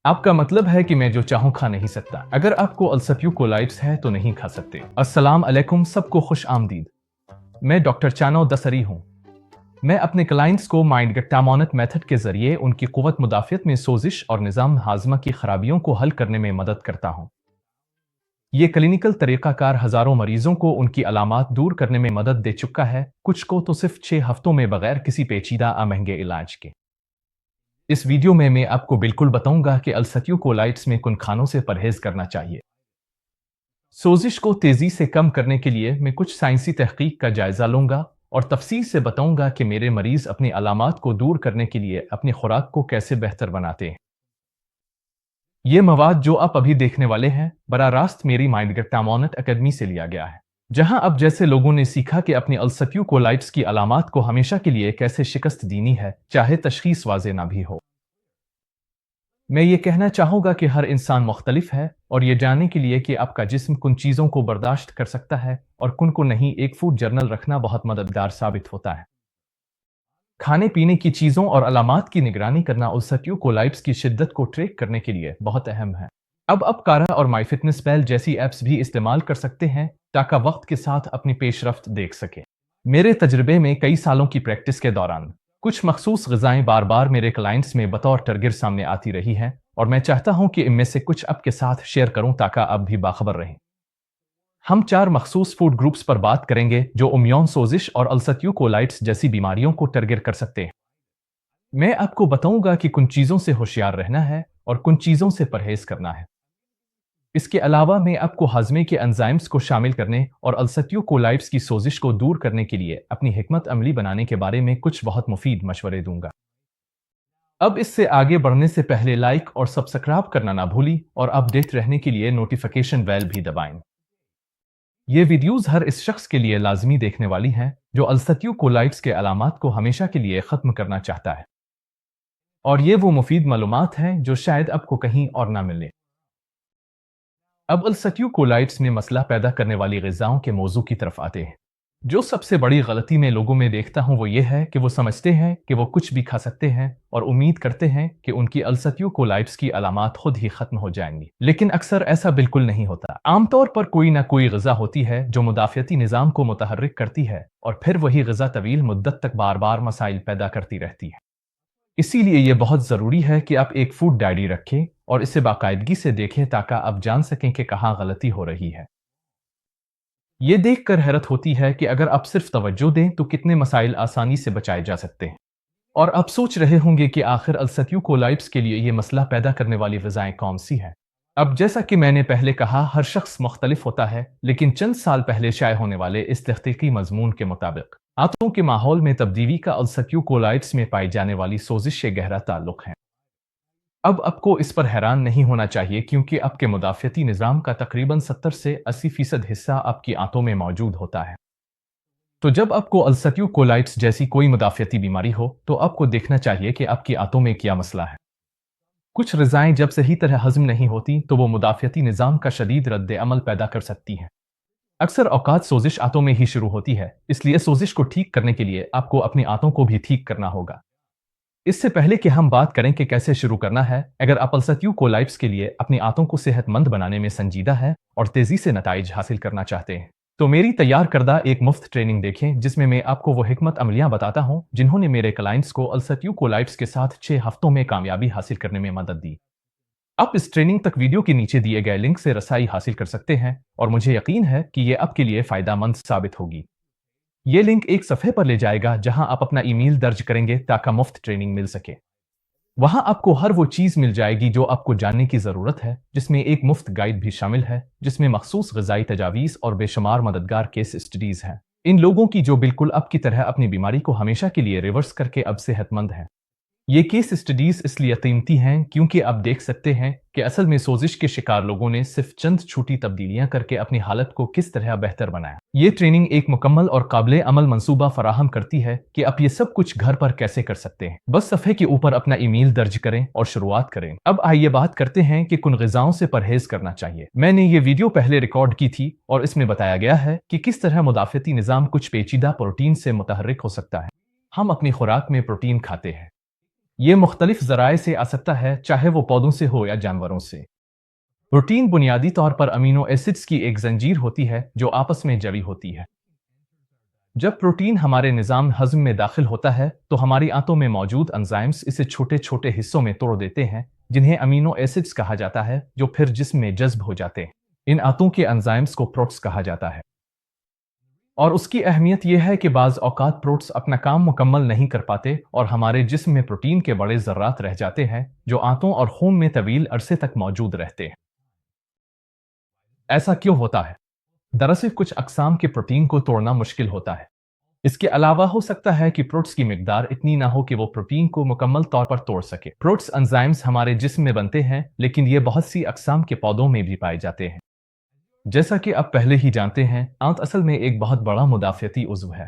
आपका मतलब है कि मैं जो चाहूँ खा नहीं सकता। अगर आपको अल्सरट्यूब कोलाइट्स है तो नहीं खा सकते। अस्सलाम अलैकुम, सबको खुश आमदीद। मैं डॉक्टर चानो दसरी हूँ। मैं अपने क्लाइंट्स को माइंड गट्टामोनेट मेथड के जरिए उनकी कुव्वत मुदाफ़ियत में सोजिश और निज़ाम हाजमा की खराबियों को हल करने में मदद करता हूँ। ये क्लिनिकल तरीक़ाकार हज़ारों मरीजों को उनकी अलामात दूर करने में मदद दे चुका है, कुछ को तो सिर्फ 6 हफ्तों में बगैर किसी पेचीदा महंगे इलाज के। इस वीडियो में मैं आपको बिल्कुल बताऊंगा कि अल्सरट्यूब कोलाइट्स में किन खानों से परहेज करना चाहिए। सोजिश को तेजी से कम करने के लिए मैं कुछ साइंसी तहकीक का जायजा लूंगा और तफसील से बताऊंगा कि मेरे मरीज अपनी अलामात को दूर करने के लिए अपनी खुराक को कैसे बेहतर बनाते हैं। ये मवाद जो आप अभी देखने वाले हैं बराह रास्त मेरी माइंड गट्टामोनेट अकेडमी से लिया गया है, जहां अब जैसे लोगों ने सीखा कि अपनी अल्सरट्यूब कोलाइट्स की अलामात को हमेशा के लिए कैसे शिकस्त देनी है, चाहे तशखीस वाज़ेह ना भी हो। मैं ये कहना चाहूँगा कि हर इंसान मुख्तलिफ है और ये जानने के लिए कि आपका जिस्म कुन चीज़ों को बर्दाश्त कर सकता है और कुन को नहीं, एक फूड जर्नल रखना बहुत मददगार साबित होता है। खाने पीने की चीज़ों और अलामात की निगरानी करना अल्सरट्यूब कोलाइट्स की शिद्दत को ट्रैक करने के लिए बहुत अहम है। अब आप कारा और माई फिटनेस पैल जैसी ऐप्स भी इस्तेमाल कर सकते हैं ताकि वक्त के साथ अपनी पेशरफ्त देख सके। मेरे तजर्बे में कई सालों की प्रैक्टिस के दौरान कुछ मखसूस ग़िज़ाएँ बार बार मेरे क्लाइंट्स में बतौर टारगेट सामने आती रही हैं और मैं चाहता हूँ कि इनमें से कुछ आपके साथ शेयर करूँ ताकि आप भी बाखबर रहें। हम 4 मखसूस फूड ग्रुप्स पर बात करेंगे जो इम्यून सोजिश और अल्सरट्यूब कोलाइट्स जैसी बीमारियों को टारगेट कर सकते हैं। मैं आपको बताऊंगा कि कुन चीज़ों से होशियार रहना है और कुन चीज़ों से परहेज करना है। इसके अलावा मैं आपको हाजमे के एंजाइम्स को शामिल करने और अल्सरट्यूब कोलाइट्स की सोजिश को दूर करने के लिए अपनी हिकमत अमली बनाने के बारे में कुछ बहुत मुफीद मशवरे दूंगा। अब इससे आगे बढ़ने से पहले लाइक और सब्सक्राइब करना ना भूली और अपडेट रहने के लिए नोटिफिकेशन बेल भी दबाएं। ये वीडियोस हर इस शख्स के लिए लाजमी देखने वाली हैं जो अल्सरट्यूब कोलाइट्स के अलामात को हमेशा के लिए ख़त्म करना चाहता है, और ये वो मुफीद मालूमात हैं जो शायद आपको कहीं और ना मिले। अब अल्सरट्यूब कोलाइट्स में मसला पैदा करने वाली ग़िज़ाओं के मौजू की तरफ आते हैं। जो सबसे बड़ी गलती मैं लोगों में देखता हूँ वो ये है कि वो समझते हैं कि वो कुछ भी खा सकते हैं और उम्मीद करते हैं कि उनकी अल्सरट्यूब कोलाइट्स की अलामात खुद ही खत्म हो जाएंगी, लेकिन अक्सर ऐसा बिल्कुल नहीं होता। आमतौर पर कोई ना कोई ग़िज़ा होती है जो मुदाफ़ियती निज़ाम को मुतहर्रिक करती है और फिर वही ग़िज़ा तवील मुद्दत तक बार बार मसाइल पैदा करती रहती है। इसीलिए ये बहुत ज़रूरी है कि आप एक फूड डायरी रखें और इसे बाकायदगी से देखें ताकि आप जान सकें कि कहाँ गलती हो रही है। ये देखकर हैरत होती है कि अगर आप सिर्फ तवज्जो दें तो कितने मसाइल आसानी से बचाए जा सकते हैं। और आप सोच रहे होंगे कि आखिर अल्सरट्यूब कोलाइट्स के लिए ये मसला पैदा करने वाली ग़िज़ाएँ कौन सी हैं। अब जैसा कि मैंने पहले कहा, हर शख्स मुख्तलिफ होता है, लेकिन चंद साल पहले शाये होने वाले इस तहकीकी मजमून के मुताबिक आंतों के माहौल में तब्दीली का अल्सरट्यूब कोलाइट्स में पाई जाने वाली सोजिश से गहरा ताल्लुक है। अब आपको इस पर हैरान नहीं होना चाहिए क्योंकि आपके मुदाफ़ियती निज़ाम का तकरीबन 70 से 80% हिस्सा आपकी आंतों में मौजूद होता है। तो जब आपको अल्सरट्यूब कोलाइट्स जैसी कोई मुदाफ़ियती बीमारी हो तो आपको देखना चाहिए कि आपकी आंतों में क्या मसला है। कुछ ग़िज़ाएँ जब सही तरह हज़म नहीं होती तो वो मुदाफ़ियती निज़ाम का शदीद रद्द अमल पैदा कर सकती हैं। अक्सर औकात सोजिश आंतों में ही शुरू होती है, इसलिए सोजिश को ठीक करने के लिए आपको अपनी आंतों को भी ठीक करना होगा। इससे पहले कि हम बात करें कि कैसे शुरू करना है, अगर आप अल्सरट्यूब कोलाइट्स के लिए अपनी आंतों को सेहतमंद बनाने में संजीदा है और तेज़ी से नताइज हासिल करना चाहते हैं, तो मेरी तैयार करदा एक मुफ्त ट्रेनिंग देखें जिसमें मैं आपको वो हिकमत अमलियाँ बताता हूँ जिन्होंने मेरे क्लाइंट्स को अल्सरट्यूब कोलाइट्स के साथ 6 हफ्तों में कामयाबी हासिल करने में मदद दी। आप इस ट्रेनिंग तक वीडियो के नीचे दिए गए लिंक से रसाई हासिल कर सकते हैं और मुझे यकीन है कि ये आपके लिए फ़ायदेमंद साबित होगी। ये लिंक एक सफ़े पर ले जाएगा जहां आप अपना ईमेल दर्ज करेंगे ताकि मुफ्त ट्रेनिंग मिल सके। वहां आपको हर वो चीज़ मिल जाएगी जो आपको जानने की ज़रूरत है, जिसमें एक मुफ्त गाइड भी शामिल है जिसमें मखसूस ग़िज़ाई तजावीज़ और बेशुमार मददगार केस स्टडीज़ हैं, इन लोगों की जो बिल्कुल आपकी तरह अपनी बीमारी को हमेशा के लिए रिवर्स करके अब सेहतमंद हैं। ये केस स्टडीज इसलिए कीमती हैं क्योंकि आप देख सकते हैं कि असल में सोजिश के शिकार लोगों ने सिर्फ चंद छोटी तब्दीलियां करके अपनी हालत को किस तरह बेहतर बनाया। ये ट्रेनिंग एक मुकम्मल और काबिल अमल मंसूबा फराहम करती है कि आप ये सब कुछ घर पर कैसे कर सकते हैं। बस सफ़े के ऊपर अपना ईमेल दर्ज करें और शुरुआत करें। अब आइए बात करते हैं कि किन ग़िज़ाओं से परहेज करना चाहिए। मैंने ये वीडियो पहले रिकॉर्ड की थी और इसमें बताया गया है कि किस तरह मुदाफ़ियती निज़ाम कुछ पेचीदा प्रोटीन से मुतहर्रिक हो सकता है। हम अपनी खुराक में प्रोटीन खाते हैं, یہ مختلف ذرائع سے آ سکتا ہے، چاہے وہ پودوں سے ہو یا جانوروں سے۔ پروٹین بنیادی طور پر امینو ایسڈز کی ایک زنجیر ہوتی ہے جو آپس میں جڑی ہوتی ہے۔ جب پروٹین ہمارے نظام ہضم میں داخل ہوتا ہے تو ہماری آنتوں میں موجود انزائمز اسے چھوٹے چھوٹے حصوں میں توڑ دیتے ہیں، جنہیں امینو ایسڈز کہا جاتا ہے، جو پھر جسم میں جذب ہو جاتے ہیں۔ ان آنتوں کے انزائمز کو پروٹس کہا جاتا ہے، اور اس کی اہمیت یہ ہے کہ بعض اوقات پروٹس اپنا کام مکمل نہیں کر پاتے اور ہمارے جسم میں پروٹین کے بڑے ذرات رہ جاتے ہیں جو آنتوں اور خون میں طویل عرصے تک موجود رہتے ہیں۔ ایسا کیوں ہوتا ہے؟ دراصل کچھ اقسام کے پروٹین کو توڑنا مشکل ہوتا ہے۔ اس کے علاوہ ہو سکتا ہے کہ پروٹس کی مقدار اتنی نہ ہو کہ وہ پروٹین کو مکمل طور پر توڑ سکے۔ پروٹس انزائمز ہمارے جسم میں بنتے ہیں، لیکن یہ بہت سی اقسام کے پودوں میں بھی پائے جاتے ہیں۔ جیسا کہ آپ پہلے ہی جانتے ہیں، آنت اصل میں ایک بہت بڑا مدافعتی عضو ہے۔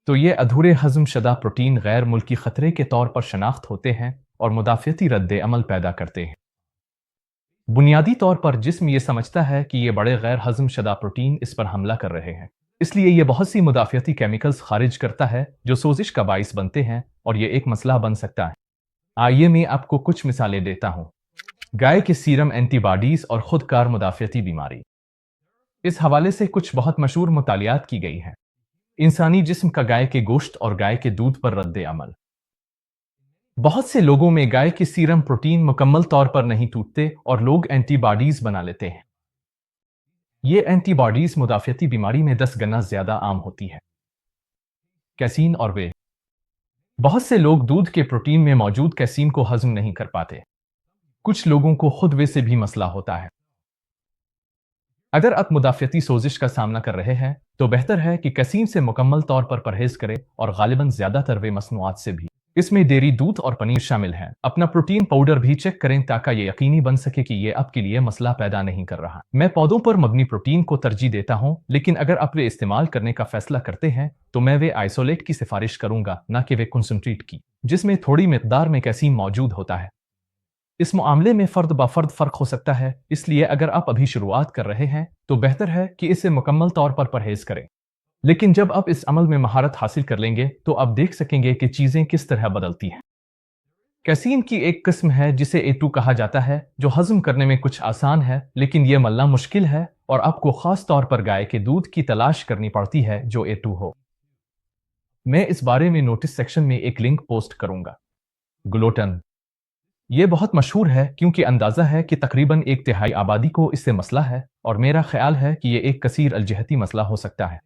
تو یہ ادھورے ہضم شدہ پروٹین غیر ملکی خطرے کے طور پر شناخت ہوتے ہیں اور مدافعتی رد عمل پیدا کرتے ہیں۔ بنیادی طور پر جسم یہ سمجھتا ہے کہ یہ بڑے غیر ہضم شدہ پروٹین اس پر حملہ کر رہے ہیں، اس لیے یہ بہت سی مدافعتی کیمیکلز خارج کرتا ہے جو سوزش کا باعث بنتے ہیں، اور یہ ایک مسئلہ بن سکتا ہے۔ آئیے میں آپ کو کچھ مثالیں دیتا ہوں۔ گائے کے سیرم اینٹی باڈیز اور خود کار مدافعتی بیماری۔ اس حوالے سے کچھ بہت مشہور مطالعات کی گئی ہیں۔ انسانی جسم کا گائے کے گوشت اور گائے کے دودھ پر رد عمل۔ بہت سے لوگوں میں گائے کے سیرم پروٹین مکمل طور پر نہیں ٹوٹتے اور لوگ اینٹی باڈیز بنا لیتے ہیں۔ یہ اینٹی باڈیز مدافعتی بیماری میں 10 گنا زیادہ عام ہوتی ہے۔ کیسین اور وے۔ بہت سے لوگ دودھ کے پروٹین میں موجود کیسین کو ہضم نہیں کر پاتے۔ کچھ لوگوں کو خود وے سے بھی مسئلہ ہوتا ہے۔ اگر آپ مدافعتی سوزش کا سامنا کر رہے ہیں تو بہتر ہے کہ کیسین سے مکمل طور پر پرہیز کریں، اور غالباً زیادہ تر وے مصنوعات سے بھی۔ اس میں ڈیری، دودھ اور پنیر شامل ہیں۔ اپنا پروٹین پاؤڈر بھی چیک کریں تاکہ یہ یقینی بن سکے کہ یہ آپ کے لیے مسئلہ پیدا نہیں کر رہا۔ میں پودوں پر مبنی پروٹین کو ترجیح دیتا ہوں، لیکن اگر آپ وہ استعمال کرنے کا فیصلہ کرتے ہیں تو میں وہ آئسولیٹ کی سفارش کروں گا، نہ کہ وہ کنسنٹریٹ کی، جس میں تھوڑی مقدار میں کیسین موجود ہوتا ہے۔ اس معاملے میں فرد با فرد فرق ہو سکتا ہے، اس لیے اگر آپ ابھی شروعات کر رہے ہیں تو بہتر ہے کہ اسے مکمل طور پر پرہیز کریں۔ لیکن جب آپ اس عمل میں مہارت حاصل کر لیں گے تو آپ دیکھ سکیں گے کہ چیزیں کس طرح بدلتی ہیں۔ کیسین کی ایک قسم ہے جسے A2 کہا جاتا ہے، جو ہضم کرنے میں کچھ آسان ہے، لیکن یہ ملنا مشکل ہے اور آپ کو خاص طور پر گائے کے دودھ کی تلاش کرنی پڑتی ہے جو A2 ہو۔ میں اس بارے میں نوٹس سیکشن میں ایک لنک پوسٹ کروں گا۔ گلوٹن۔ یہ بہت مشہور ہے کیونکہ اندازہ ہے کہ تقریباً 1/3 آبادی کو اس سے مسئلہ ہے، اور میرا خیال ہے کہ یہ ایک کثیر الجہتی مسئلہ ہو سکتا ہے۔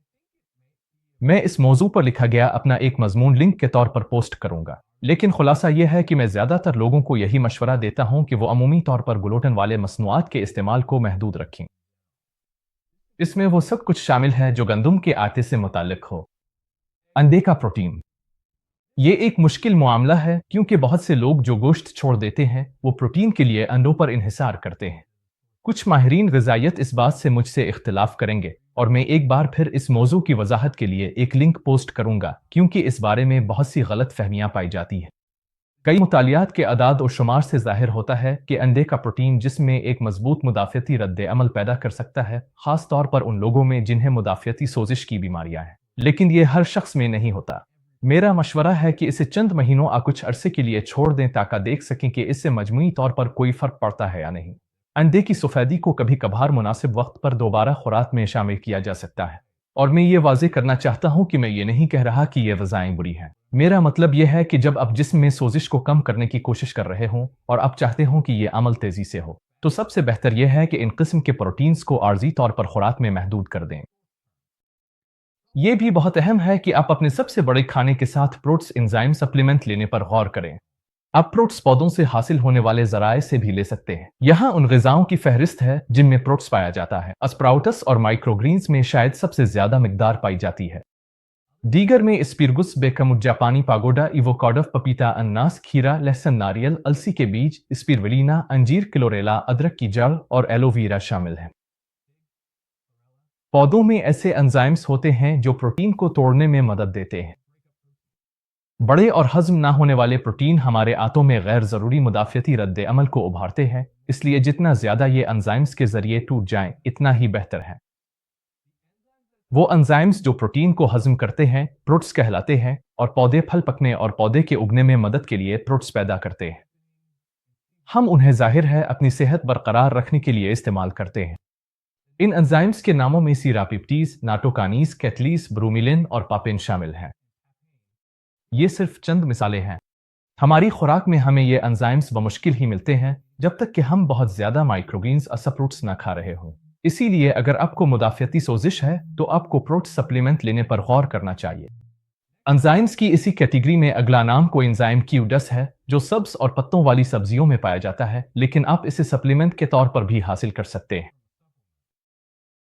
میں اس موضوع پر لکھا گیا اپنا ایک مضمون لنک کے طور پر پوسٹ کروں گا، لیکن خلاصہ یہ ہے کہ میں زیادہ تر لوگوں کو یہی مشورہ دیتا ہوں کہ وہ عمومی طور پر گلوٹن والے مصنوعات کے استعمال کو محدود رکھیں۔ اس میں وہ سب کچھ شامل ہے جو گندم کے آٹے سے متعلق ہو۔ انڈے کا پروٹین۔ یہ ایک مشکل معاملہ ہے کیونکہ بہت سے لوگ جو گوشت چھوڑ دیتے ہیں وہ پروٹین کے لیے انڈوں پر انحصار کرتے ہیں۔ کچھ ماہرین غذائیت اس بات سے مجھ سے اختلاف کریں گے، اور میں ایک بار پھر اس موضوع کی وضاحت کے لیے ایک لنک پوسٹ کروں گا کیونکہ اس بارے میں بہت سی غلط فہمیاں پائی جاتی ہیں۔ کئی مطالعات کے اعداد و شمار سے ظاہر ہوتا ہے کہ انڈے کا پروٹین جسم میں ایک مضبوط مدافعتی رد عمل پیدا کر سکتا ہے، خاص طور پر ان لوگوں میں جنہیں مدافعتی سوزش کی بیماریاں ہیں، لیکن یہ ہر شخص میں نہیں ہوتا۔ میرا مشورہ ہے کہ اسے چند مہینوں یا کچھ عرصے کے لیے چھوڑ دیں تاکہ دیکھ سکیں کہ اس سے مجموعی طور پر کوئی فرق پڑتا ہے یا نہیں۔ انڈے کی سفیدی کو کبھی کبھار مناسب وقت پر دوبارہ خوراک میں شامل کیا جا سکتا ہے، اور میں یہ واضح کرنا چاہتا ہوں کہ میں یہ نہیں کہہ رہا کہ یہ غذائیں بری ہیں۔ میرا مطلب یہ ہے کہ جب آپ جسم میں سوزش کو کم کرنے کی کوشش کر رہے ہوں اور آپ چاہتے ہوں کہ یہ عمل تیزی سے ہو، تو سب سے بہتر یہ ہے کہ ان قسم کے پروٹینز کو عارضی طور پر خوراک میں محدود کر دیں۔ یہ بھی بہت اہم ہے کہ آپ اپنے سب سے بڑے کھانے کے ساتھ پروٹس انزائم سپلیمنٹ لینے پر غور کریں۔ آپ پروٹس پودوں سے حاصل ہونے والے ذرائع سے بھی لے سکتے ہیں۔ یہاں ان غذاؤں کی فہرست ہے جن میں پروٹس پایا جاتا ہے۔ اسپراؤٹس اور مائکروگرینز میں شاید سب سے زیادہ مقدار پائی جاتی ہے۔ دیگر میں اسپیرگس بیکم، جاپانی پاگوڈا، ایووکاڈو، پپیتا، انناس، کھیرا، لہسن، ناریل، السی کے بیج، اسپیرولینا، انجیر، کلوریلا، ادرک کی جڑ اور ایلو ویرا شامل ہیں۔ پودوں میں ایسے انزائمز ہوتے ہیں جو پروٹین کو توڑنے میں مدد دیتے ہیں۔ بڑے اور ہضم نہ ہونے والے پروٹین ہمارے آنتوں میں غیر ضروری مدافعتی رد عمل کو ابھارتے ہیں، اس لیے جتنا زیادہ یہ انزائمز کے ذریعے ٹوٹ جائیں اتنا ہی بہتر ہے۔ वो एंजाइम्स जो प्रोटीन को हजम करते हैं प्रोट्स कहलाते हैं और पौधे फल पकने और पौधे के उगने में मदद के लिए प्रोट्स पैदा करते हैं। हम उन्हें जाहिर है अपनी सेहत बरकरार रखने के लिए इस्तेमाल करते हैं। इन एंजाइम्स के नामों में सीरापिप्टीज, नाटोकानीज, कैटलीस, ब्रूमिलिन और पापेन शामिल हैं। ये सिर्फ चंद मिसालें हैं। हमारी खुराक में हमें ये एंजाइम्स बमुश्किल ही मिलते हैं जब तक कि हम बहुत ज्यादा माइक्रोग्रीन्स और सप्रूट्स ना खा रहे हों। इसीलिए अगर आपको मुदाफ़ियती सोजिश है तो आपको प्रोट्स सप्लीमेंट लेने पर गौर करना चाहिए। एंजाइम्स की इसी कैटेगरी में अगला नाम कोएंजाइम Q10 है, जो सब्ज और पत्तों वाली सब्जियों में पाया जाता है, लेकिन आप इसे सप्लीमेंट के तौर पर भी हासिल कर सकते हैं।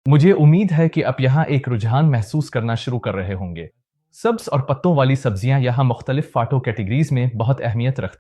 मुझे उम्मीद है कि आप यहाँ एक रुझान महसूस करना शुरू कर रहे होंगे। सब्ज और पत्तों वाली सब्जियां यहाँ मुख्तलिफ फाटो कैटेगरीज में बहुत अहमियत रखती हैं।